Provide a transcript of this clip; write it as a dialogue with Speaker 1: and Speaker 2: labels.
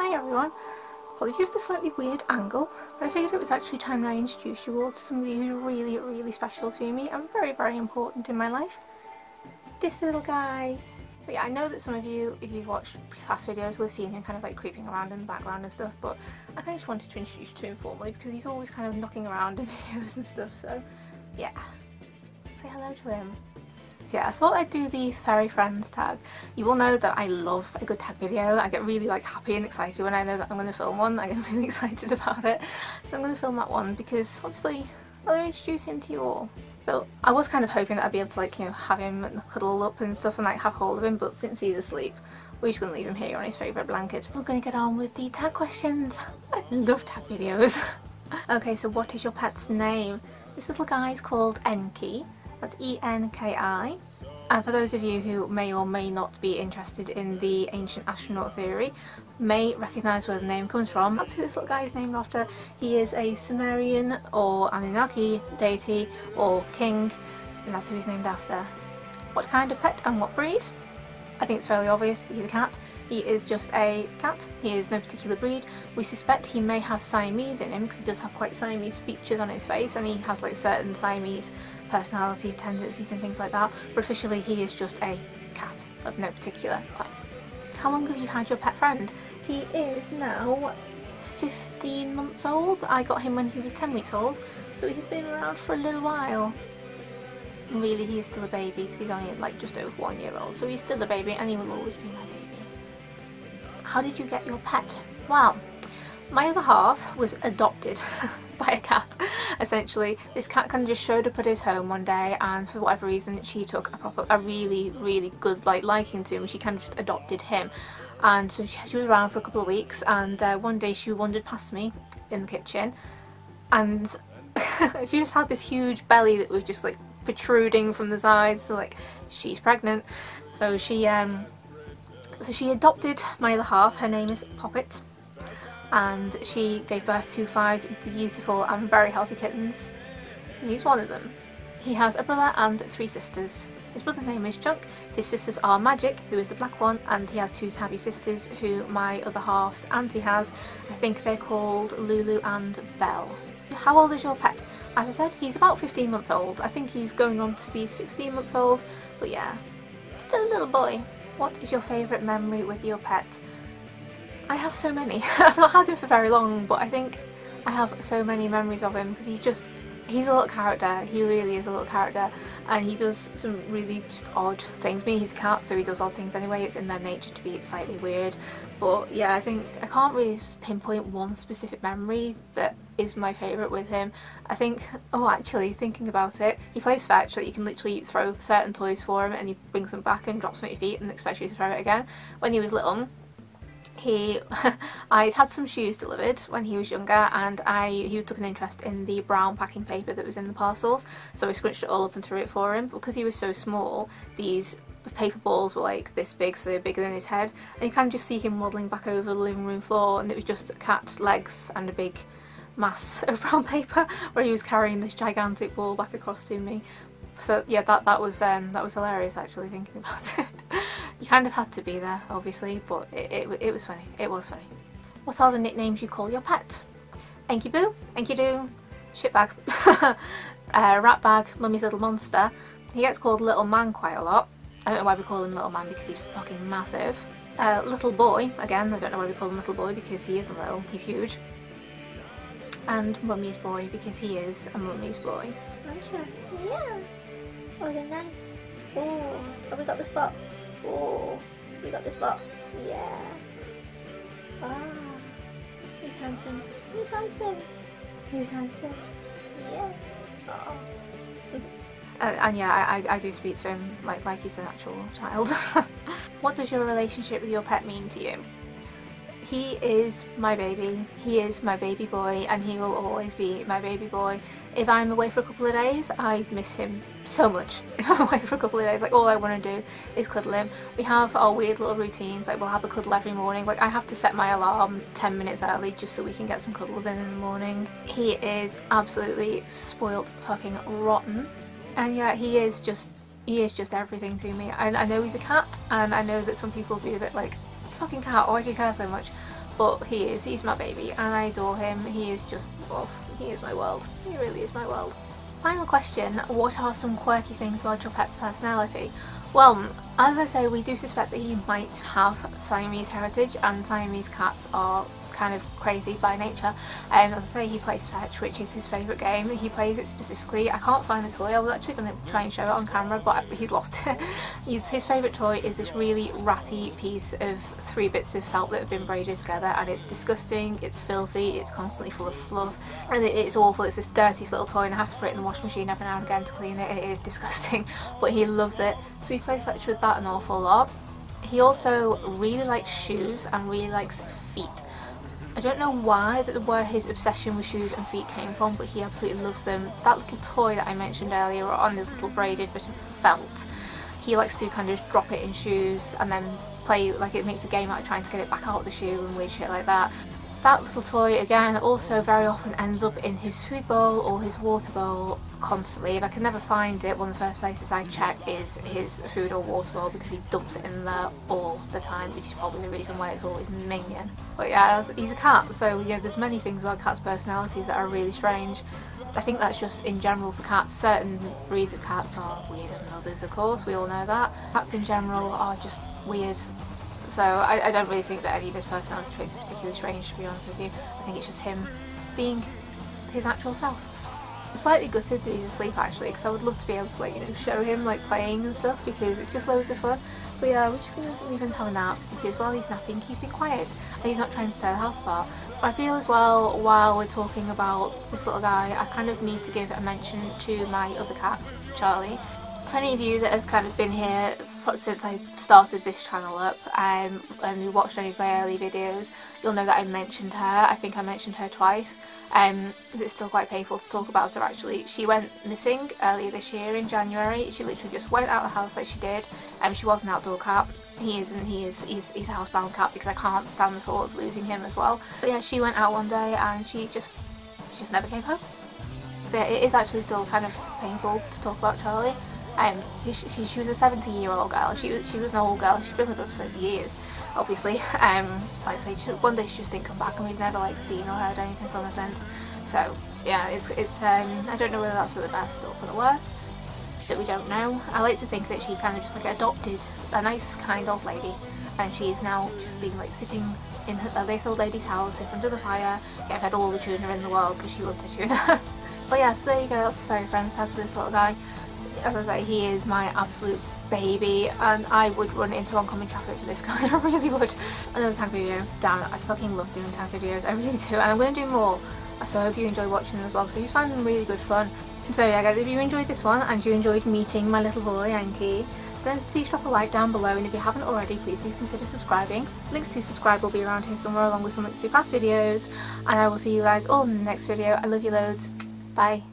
Speaker 1: Hi everyone. Well, it's just a slightly weird angle, but I figured it was actually time I introduced you all to somebody who's really special to me and very important in my life. This little guy. So yeah, I know that some of you, if you've watched past videos, will have seen him kind of like creeping around in the background and stuff, but I kind of just wanted to introduce you to him formally because he's always kind of knocking around in videos and stuff, so yeah. Say hello to him. So yeah, I thought I'd do the furry friends tag. You will know that I love a good tag video. I get really like happy and excited when I know that I'm going to film one. I get really excited about it. So I'm going to film that one because obviously I'll introduce him to you all. So I was kind of hoping that I'd be able to like, you know, have him cuddle up and stuff and like have hold of him, but since he's asleep, we're just going to leave him here on his favourite blanket. We're going to get on with the tag questions. I love tag videos. Okay, so what is your pet's name? This little guy is called Enki. That's E-N-K-I. And for those of you who may or may not be interested in the ancient astronaut theory, may recognise where the name comes from. That's who this little guy is named after. He is a Sumerian or Anunnaki deity or king, and that's who he's named after. What kind of pet and what breed? I think it's fairly obvious. He's a cat. He is just a cat. He is no particular breed. We suspect he may have Siamese in him because he does have quite Siamese features on his face, and he has like certain Siamese personality tendencies and things like that, but officially he is just a cat of no particular type. How long have you had your pet friend? He is now 15 months old. I got him when he was 10 weeks old, so he's been around for a little while. And really he is still a baby because he's only like just over 1 year old, so he's still a baby and he will always be my baby. How did you get your pet? Well, my other half was adopted by a cat, essentially. This cat kind of just showed up at his home one day, and for whatever reason she took a really good liking to him. She kind of just adopted him, and so she was around for a couple of weeks, and one day she wandered past me in the kitchen, and she just had this huge belly that was just like protruding from the sides, so like she's pregnant. So she adopted my other half. Her name is Poppet, and she gave birth to 5 beautiful and very healthy kittens, and he's one of them. He has a brother and 3 sisters. His brother's name is Chunk, his sisters are Magic, who is the black one, and he has 2 tabby sisters who my other half's auntie has. I think they're called Lulu and Belle. How old is your pet? As I said, he's about 15 months old. I think he's going on to be 16 months old, but yeah, still a little boy. What is your favourite memory with your pet? I have so many. I've not had him for very long, but I think I have so many memories of him because he's a little character. He really is a little character, and he does some really just odd things. I mean, he's a cat, so he does odd things anyway. It's in their nature to be slightly weird, but yeah, I think I can't really pinpoint one specific memory that is my favourite with him. I think, oh actually, thinking about it, he plays fetch, so you can literally throw certain toys for him and he brings them back and drops them at your feet and expects you to throw it again. When he was little, I'd had some shoes delivered when he was younger, and he took an interest in the brown packing paper that was in the parcels, so I scrunched it all up and threw it for him. Because he was so small, these paper balls were like this big, so they were bigger than his head, and you can just see him waddling back over the living room floor, and it was just cat legs and a big mass of brown paper where he was carrying this gigantic ball back across to me. So yeah, that was hilarious actually, thinking about it. You kind of had to be there, obviously, but it was funny. It was funny. What are the nicknames you call your pet? Enki Boo, Enki Doo, Shitbag, Ratbag, Mummy's Little Monster. He gets called Little Man quite a lot. I don't know why we call him Little Man because he's fucking massive. Little Boy, again, I don't know why we call him Little Boy because he isn't little, he's huge. And Mummy's Boy because he is a Mummy's boy. Yeah. Oh, they're nice. Oh, have we got the spot? Oh, we got the spot. Yeah. Ah, he's handsome. He's handsome. He's handsome. Yeah. Oh. And yeah, I do speak to him like he's an actual child. What does your relationship with your pet mean to you? He is my baby. He is my baby boy, and he will always be my baby boy. If I'm away for a couple of days, I miss him so much. If I'm away for a couple of days, like all I want to do is cuddle him. We have our weird little routines, like we'll have a cuddle every morning. Like I have to set my alarm 10 minutes early just so we can get some cuddles in the morning. He is absolutely spoilt fucking rotten, and yeah, he is just everything to me. I know he's a cat, and I know that some people will be a bit like, it's a fucking cat, why do you care so much? but he's my baby and I adore him. He is just, well, he is my world. He really is my world. Final question, what are some quirky things about your pet's personality? Well, as I say, we do suspect that he might have Siamese heritage, and Siamese cats are kind of crazy by nature. As I say, he plays fetch, which is his favourite game. He plays it specifically. I can't find the toy. I was actually going to try and show it on camera, but he's lost it. His favourite toy is this really ratty piece of 3 bits of felt that have been braided together, and it's disgusting, it's filthy, it's constantly full of fluff, and it's awful. It's this dirtiest little toy, and I have to put it in the washing machine every now and again to clean it, and it is disgusting, but he loves it. So we play fetch with that an awful lot. He also really likes shoes and really likes feet. I don't know where his obsession with shoes and feet came from, but he absolutely loves them. That little toy that I mentioned earlier on, this little braided bit of felt, he likes to kind of just drop it in shoes and then play, like it makes a game out of trying to get it back out of the shoe and weird shit like that. That little toy, again, also very often ends up in his food bowl or his water bowl constantly. If I can never find it, one of the first places I check is his food or water bowl, because he dumps it in there all the time, which is probably the reason why it's always minging. But yeah, he's a cat, so yeah, there's many things about cats' personalities that are really strange. I think that's just in general for cats. Certain breeds of cats are weirder than others, of course, we all know that. Cats in general are just weird. So I don't really think that any of his personality traits are particularly strange, to be honest with you. I think it's just him being his natural self. I'm slightly gutted that he's asleep actually, because I would love to be able to, like, you know, show him like playing and stuff, because it's just loads of fun. But yeah, we're just going to leave him to have a nap, because while he's napping he's been quiet and he's not trying to tear the house apart. I feel as well, while we're talking about this little guy, I kind of need to give a mention to my other cat, Charlie. For any of you that have kind of been here since I started this channel up, and you watched any of my early videos, you'll know that I mentioned her. I think I mentioned her twice. It's still quite painful to talk about her actually. She went missing earlier this year in January. She literally just went out of the house like she did. She was an outdoor cat. He's a housebound cat, because I can't stand the thought of losing him as well. But yeah, she went out one day and she just never came home. So yeah, it is actually still kind of painful to talk about Charlie. She was a 17-year-old girl. She was an old girl. She's been with us for years, obviously. Like I say, one day she just didn't come back, and we've never like seen or heard anything from her since. So yeah, it's I don't know whether that's for the best or for the worst, that we don't know. I like to think that she kind of just like adopted a nice kind old lady, and she's now just been like sitting in this old lady's house in front of the fire, getting fed all the tuna in the world because she loves the tuna. But yeah, so there you go. That's the fairy friends tab for this little guy. As I say, he is my absolute baby, and I would run into oncoming traffic for this guy. I really would. Another tag video. Damn it, I fucking love doing tag videos. I really do, and I'm going to do more. So I hope you enjoy watching them as well, because I just find them really good fun. So yeah guys, if you enjoyed this one and you enjoyed meeting my little boy Yankee, then please drop a like down below, and if you haven't already, please do consider subscribing. Links to subscribe will be around here somewhere, along with some links to past videos, and I will see you guys all in the next video. I love you loads. Bye.